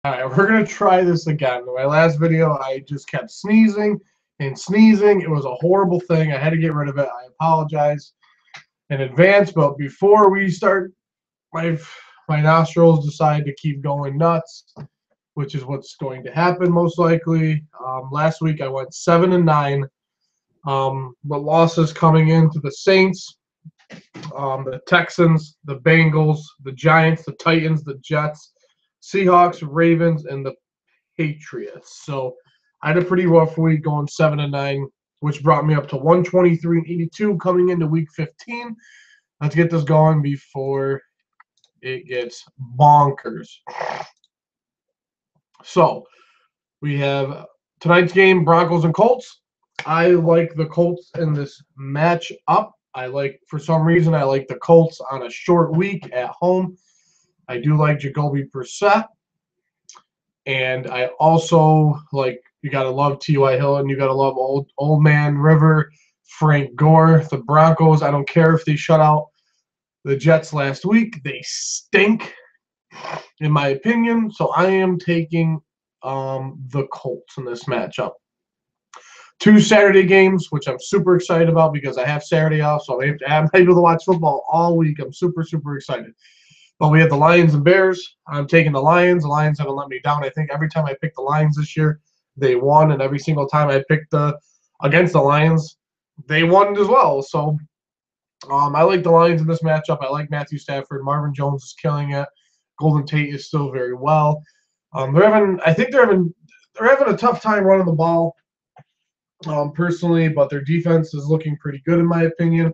All right, we're going to try this again. In my last video, I just kept sneezing and sneezing. It was a horrible thing. I had to get rid of it. I apologize in advance, but before we start, my my nostrils decide to keep going nuts, which is what's going to happen most likely. Last week I went 7-9, but losses coming into the Saints, the Texans, the Bengals, the Giants, the Titans, the Jets, Seahawks, Ravens, and the Patriots. So I had a pretty rough week going 7-9, which brought me up to 123-82 coming into week 15. Let's get this going before it gets bonkers. So we have tonight's game, Broncos and Colts. I like the Colts in this match up. For some reason, I like the Colts on a short week at home. I do like Jacoby Brissett. And I also you got to love T.Y. Hilton. You got to love old man River, Frank Gore, the Broncos. I don't care if they shut out the Jets last week. They stink, in my opinion. So I am taking the Colts in this matchup. Two Saturday games, which I'm super excited about because I have Saturday off, so I'm able to watch football all week. I'm super, super excited. But we have the Lions and Bears. I'm taking the Lions. The Lions haven't let me down. I think every time I picked the Lions this year, they won, and every single time I picked against the Lions, they won as well. So I like the Lions in this matchup. I like Matthew Stafford. Marvin Jones is killing it. Golden Tate is still very well. I think they're having a tough time running the ball, personally, but their defense is looking pretty good in my opinion.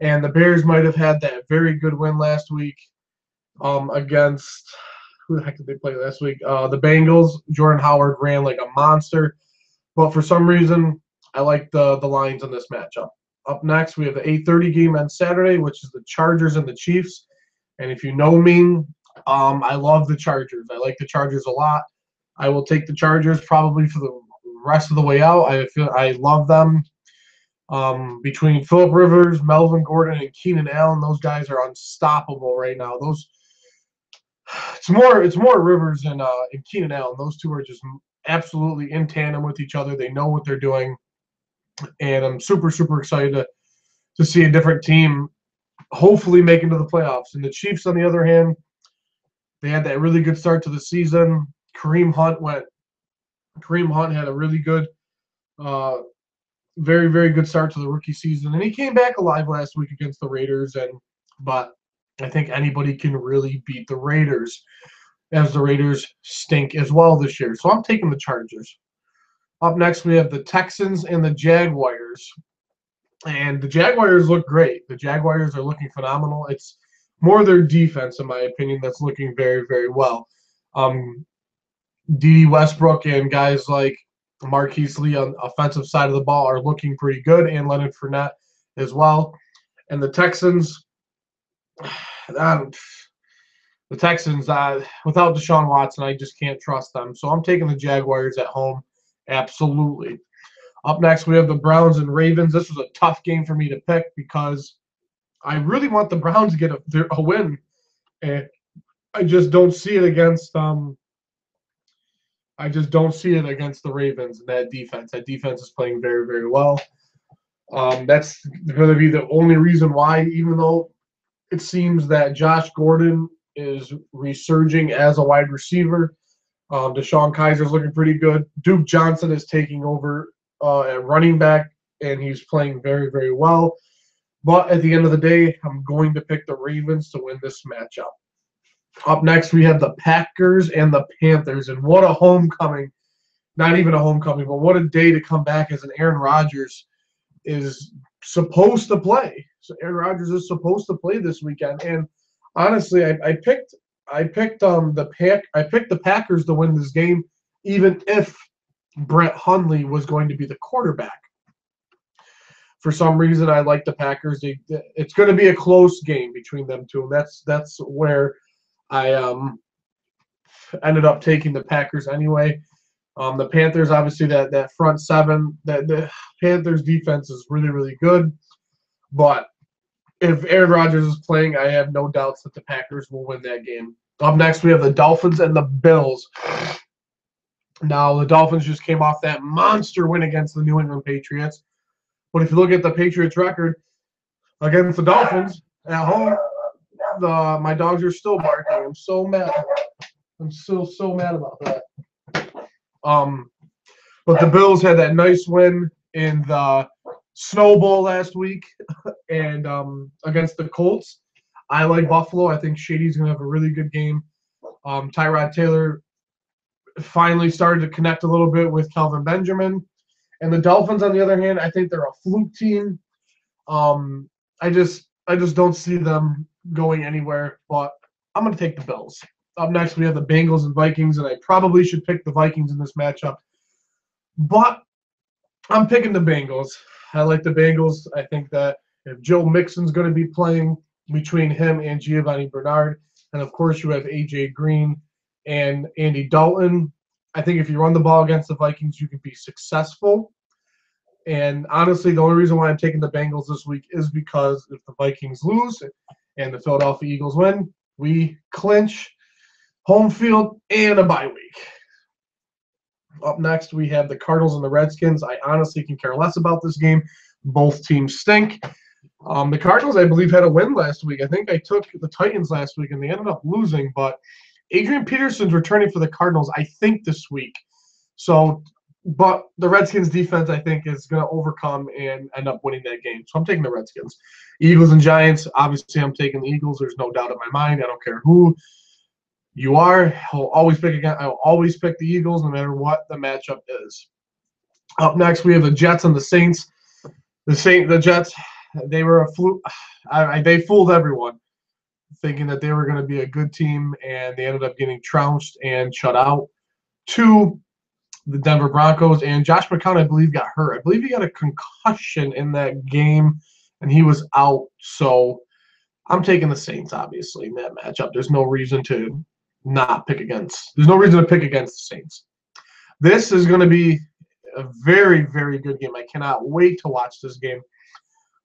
And the Bears might have had that very good win last week. Against who the heck did they play last week? The Bengals. Jordan Howard ran like a monster, but for some reason, I like the Lions in this matchup. Up next, we have the 8:30 game on Saturday, which is the Chargers and the Chiefs. And if you know me, I love the Chargers. I like the Chargers a lot. I will take the Chargers probably for the rest of the way out. I love them. Between Phillip Rivers, Melvin Gordon, and Keenan Allen, those guys are unstoppable right now. It's more Rivers and Keenan Allen. Those two are just absolutely in tandem with each other. They know what they're doing, and I'm super, super excited to see a different team hopefully make into the playoffs. And the Chiefs, on the other hand, they had that really good start to the season. Kareem Hunt had a really good, very, very good start to the rookie season, and he came back alive last week against the Raiders. But I think anybody can really beat the Raiders, as the Raiders stink as well this year. So I'm taking the Chargers. Up next, we have the Texans and the Jaguars. And the Jaguars look great. The Jaguars are looking phenomenal. It's more their defense, in my opinion, that's looking very, very well. D. Westbrook and guys like Marquise Lee on the offensive side of the ball are looking pretty good, and Leonard Fournette as well. And the Texans, without Deshaun Watson, I just can't trust them. So I'm taking the Jaguars at home, absolutely. Up next, we have the Browns and Ravens. This was a tough game for me to pick because I really want the Browns to get a win, and I just don't see it against the Ravens and that defense. That defense is playing very, very well. That's going to be the only reason why, even though it seems that Josh Gordon is resurging as a wide receiver. Deshaun Kaiser's looking pretty good. Duke Johnson is taking over at running back, and he's playing very, very well. But at the end of the day, I'm going to pick the Ravens to win this matchup. Up next, we have the Packers and the Panthers, and what a homecoming. Not even a homecoming, but what a day to come back as an Aaron Rodgers is supposed to play. So Aaron Rodgers is supposed to play this weekend, and honestly, I picked the Packers to win this game, even if Brett Hundley was going to be the quarterback. For some reason, I like the Packers. It's going to be a close game between them two, and that's where I ended up taking the Packers anyway. The Panthers, obviously, that front seven, the Panthers defense is really, really good. But if Aaron Rodgers is playing, I have no doubts that the Packers will win that game. Up next, we have the Dolphins and the Bills. Now, the Dolphins just came off that monster win against the New England Patriots. But if you look at the Patriots record against the Dolphins at home, my dogs are still barking. I'm so mad. I'm still so mad about that. But the Bills had that nice win in the Snow Bowl last week and against the Colts. I like Buffalo. I think Shady's going to have a really good game. Tyrod Taylor finally started to connect a little bit with Kelvin Benjamin. And the Dolphins, on the other hand, I think they're a fluke team. I just don't see them going anywhere, but I'm going to take the Bills. Up next, we have the Bengals and Vikings, and I probably should pick the Vikings in this matchup. But I'm picking the Bengals. I like the Bengals. I think that if Joe Mixon's going to be playing between him and Giovanni Bernard, and of course you have A.J. Green and Andy Dalton, I think if you run the ball against the Vikings, you can be successful. And honestly, the only reason why I'm taking the Bengals this week is because if the Vikings lose and the Philadelphia Eagles win, we clinch home field and a bye week. Up next, we have the Cardinals and the Redskins. I honestly can care less about this game. Both teams stink. The Cardinals, I believe, had a win last week. I think I took the Titans last week, and they ended up losing. But Adrian Peterson's returning for the Cardinals, I think, this week. But the Redskins defense, I think, is going to overcome and end up winning that game. So I'm taking the Redskins. Eagles and Giants, obviously I'm taking the Eagles. There's no doubt in my mind. I don't care who you are. I'll always pick the Eagles no matter what the matchup is. Up next, we have the Jets and the Saints. The Jets, they were a fluke. They fooled everyone, thinking that they were going to be a good team, and they ended up getting trounced and shut out to the Denver Broncos. And Josh McCown, I believe, got hurt. I believe he got a concussion in that game, and he was out. So I'm taking the Saints, obviously, in that matchup. There's no reason to pick against the Saints. This is going to be a very, very good game. I cannot wait to watch this game.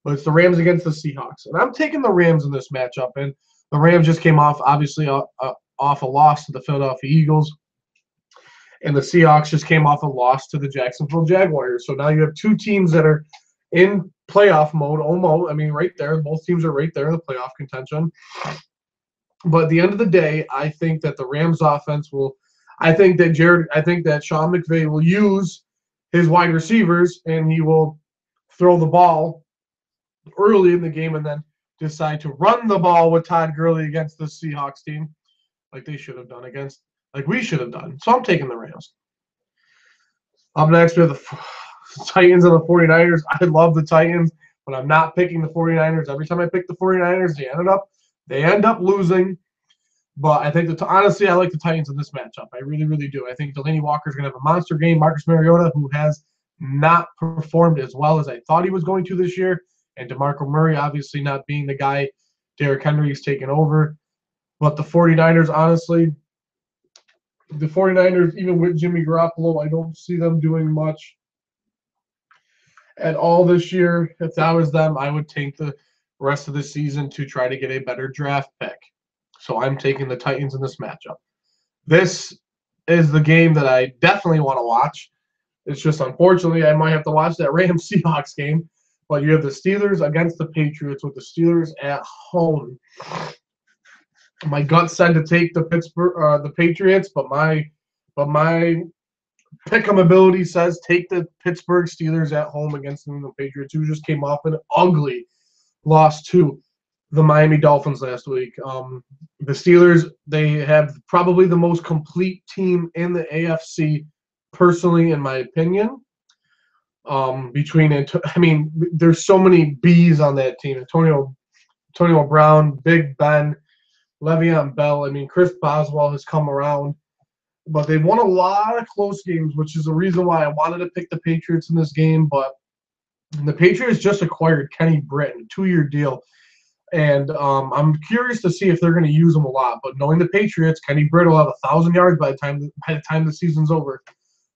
But it's the Rams against the Seahawks. And I'm taking the Rams in this matchup. And the Rams just came off, obviously, off a loss to the Philadelphia Eagles. And the Seahawks just came off a loss to the Jacksonville Jaguars. So now you have two teams that are in playoff mode, almost. I mean, right there. Both teams are right there in the playoff contention. But at the end of the day, I think that the Rams offense will – I think that Sean McVay will use his wide receivers, and he will throw the ball early in the game and then decide to run the ball with Todd Gurley against the Seahawks team like we should have done. So I'm taking the Rams. Up next, we have the Titans and the 49ers. I love the Titans, but I'm not picking the 49ers. Every time I pick the 49ers, they end up losing. But I think honestly, I like the Titans in this matchup. I really, really do. I think Delaney Walker's going to have a monster game. Marcus Mariota, who has not performed as well as I thought he was going to this year, and DeMarco Murray obviously not being the guy Derrick Henry's taken over. But the 49ers, honestly, even with Jimmy Garoppolo, I don't see them doing much at all this year. If that was them, I would take the rest of the season to try to get a better draft pick. So I'm taking the Titans in this matchup. This is the game that I definitely want to watch. It's just, unfortunately, I might have to watch that Rams-Seahawks game. But you have the Steelers against the Patriots with the Steelers at home. My gut said to take the Patriots, but my pick'em ability says take the Pittsburgh Steelers at home against the Patriots, who just came off an ugly loss to the Miami Dolphins last week. The Steelers, they have probably the most complete team in the AFC, personally, in my opinion. There's so many B's on that team. Antonio Brown, Big Ben, Le'Veon Bell. I mean, Chris Boswell has come around. But they've won a lot of close games, which is the reason why I wanted to pick the Patriots in this game. But the Patriots just acquired Kenny Britton, a 2-year deal. And I'm curious to see if they're going to use him a lot. But knowing the Patriots, Kenny Britton will have 1,000 yards by the time the season's over.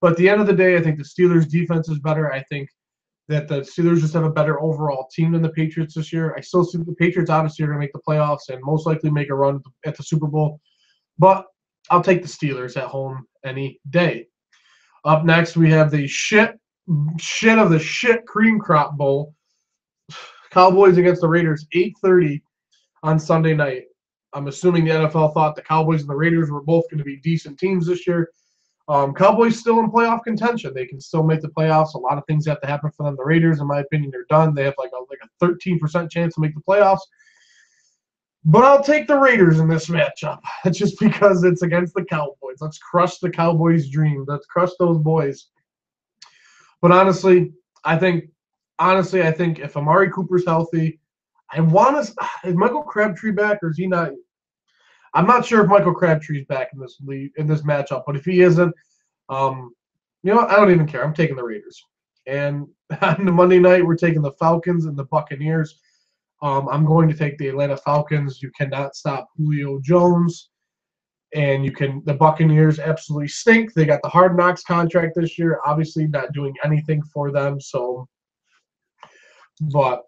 But at the end of the day, I think the Steelers' defense is better. I think that the Steelers just have a better overall team than the Patriots this year. I still see the Patriots obviously are going to make the playoffs and most likely make a run at the Super Bowl. but I'll take the Steelers at home any day. Up next, we have the shit of the shit cream crop bowl. Cowboys against the Raiders, 8:30 on Sunday night. I'm assuming the NFL thought the Cowboys and the Raiders were both going to be decent teams this year. Cowboys still in playoff contention. They can still make the playoffs. A lot of things have to happen for them. The Raiders, in my opinion, they're done. They have like a 13% chance to make the playoffs. But I'll take the Raiders in this matchup just because it's against the Cowboys. Let's crush the Cowboys' dream. Let's crush those boys. But honestly, I think if Amari Cooper's healthy, is Michael Crabtree back or is he not? I'm not sure if Michael Crabtree's back in this matchup, but if he isn't, you know what? I don't even care. I'm taking the Raiders. And on the Monday night, we're taking the Falcons and the Buccaneers. I'm going to take the Atlanta Falcons. You cannot stop Julio Jones. And the Buccaneers absolutely stink. They got the Hard Knocks contract this year, obviously not doing anything for them. So, but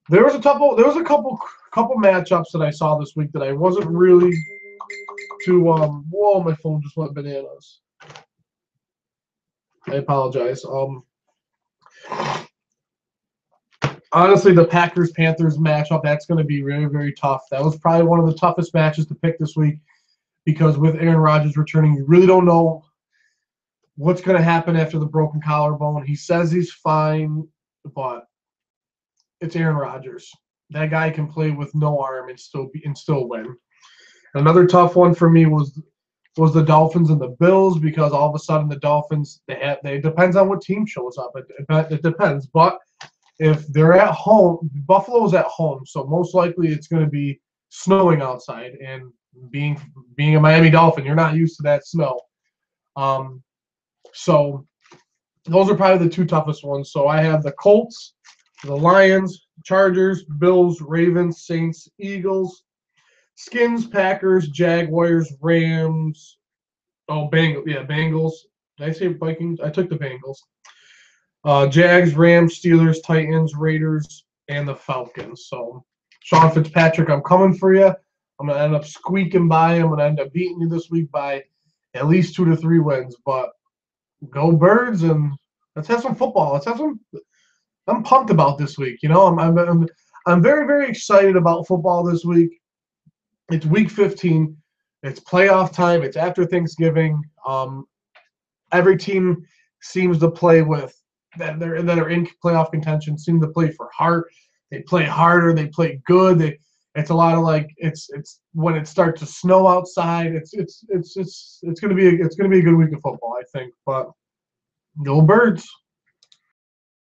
there was a couple matchups that I saw this week that I wasn't really too. Whoa, my phone just went bananas. I apologize. Honestly, the Packers-Panthers matchup, that's going to be very, very tough. That was probably one of the toughest matches to pick this week because with Aaron Rodgers returning, you really don't know what's going to happen after the broken collarbone. He says he's fine, but it's Aaron Rodgers. That guy can play with no arm and still win. Another tough one for me was the Dolphins and the Bills because all of a sudden the Dolphins, it depends on what team shows up. It depends, but if they're at home, Buffalo's at home, so most likely it's going to be snowing outside. And being a Miami Dolphin, you're not used to that snow. So those are probably the two toughest ones. So I have the Colts, the Lions, Chargers, Bills, Ravens, Saints, Eagles, Skins, Packers, Jaguars, Rams. Oh, Bengals. Did I say Vikings? I took the Bengals. Jags, Rams, Steelers, Titans, Raiders, and the Falcons. So, Sean Fitzpatrick, I'm coming for you. I'm going to end up squeaking by. I'm going to end up beating you this week by at least 2 to 3 wins. But go Birds, and let's have some football. Let's have some. I'm pumped about this week. You know, I'm very, very excited about football this week. It's week 15. It's playoff time. It's after Thanksgiving. Every team seems to play with that are in playoff contention seem to play for heart. They play harder. They play good. It's a lot of it's when it starts to snow outside. It's gonna be a good week of football, I think. But go Birds.